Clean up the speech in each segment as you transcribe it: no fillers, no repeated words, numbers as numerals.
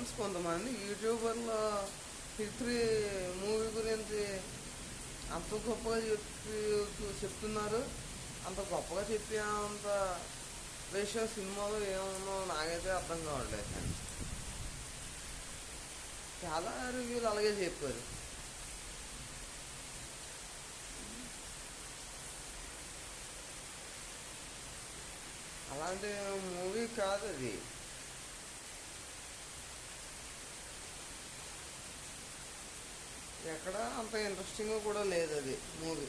Friends, కొంతమంది యూట్యూబర్లు history movie గురించి అంత గొప్పగా చెప్తున్నారు. అంత గొప్పగా చెప్పే అంత విషయం సినిమాలో ఏముందో నాకైతే అర్థం కావట్లేదు. చాలా రివ్యూలు అలాగే చెప్పారు. అలాంటి మూవీ కాదు అది. ఎక్కడ అంత ఇంట్రెస్టింగ్ కూడా లేదు అది మూవీ.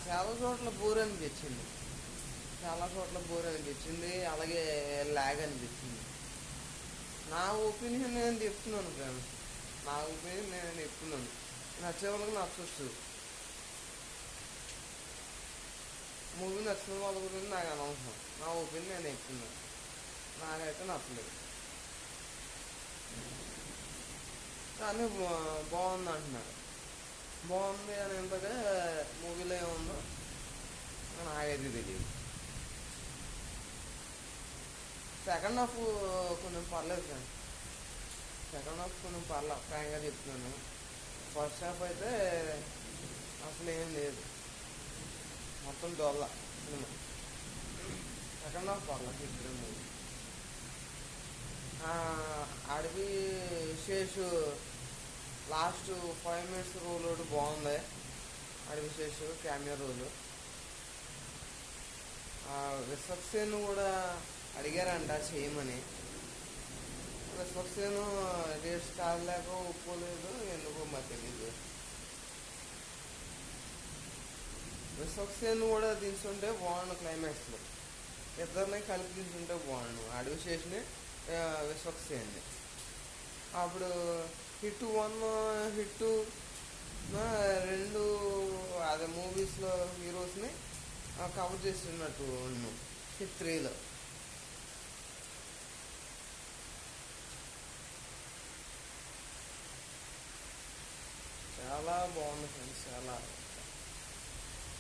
చాలా చోట్ల బోర్ అనిపించింది. అలాగే లాగ్ అనిపించింది. నా ఒపీనియన్ నేను చెప్తున్నాను ఫ్రెండ్స్, నచ్చే వాళ్ళకి నచ్చొచ్చు. మూవీ నచ్చిన వాళ్ళ గురించి నాకు అనవసరం. నా ఒపీనియన్ నేను చెప్తున్నాను. నాకైతే నచ్చలేదు, కానీ బాగుంది అంటున్నారు. బాగుంది అని ఎంతగా మూవీలో ఏముందో నాకైతే తెలియదు. సెకండ్ హాఫ్ కొంచెం పర్లేదు కానీ, ఫ్రాంక్గా చెప్తున్నాను. ఫస్ట్ హాఫ్ అయితే అసలు ఏం లేదు, మొత్తం డొల్ల సినిమా. సెకండ్ హాఫ్ పర్లేదు, ఇద్దరు మూవీ. అడవి శేషు లాస్ట్ 5 minutes రోల్ ఒకటి బాగుంది. అడవి శేషు క్యామియో రోలు. విశ్వక్సేన్ కూడా అడిగారంట చేయమని. విశ్వక్సేన్ డేట్స్ కాలేక ఒప్పుకోలేదు, ఎందుకో మరి తెలీదు. విశ్వక్సేన్ కూడా దించుంటే బాగుండు క్లైమాక్స్లో. ఇద్దరిని కలిపి దించుంటే బాగుండు, అడవి శేషుని విశ్వక్సేన్ని. అప్పుడు హిట్ 1 హిట్ 2 అదే మూవీస్లో హీరోస్ని కవర్ చేస్తున్నట్టు హిట్ 3లో. చాలా బాగుంది ఫ్రెండ్స్, చాలా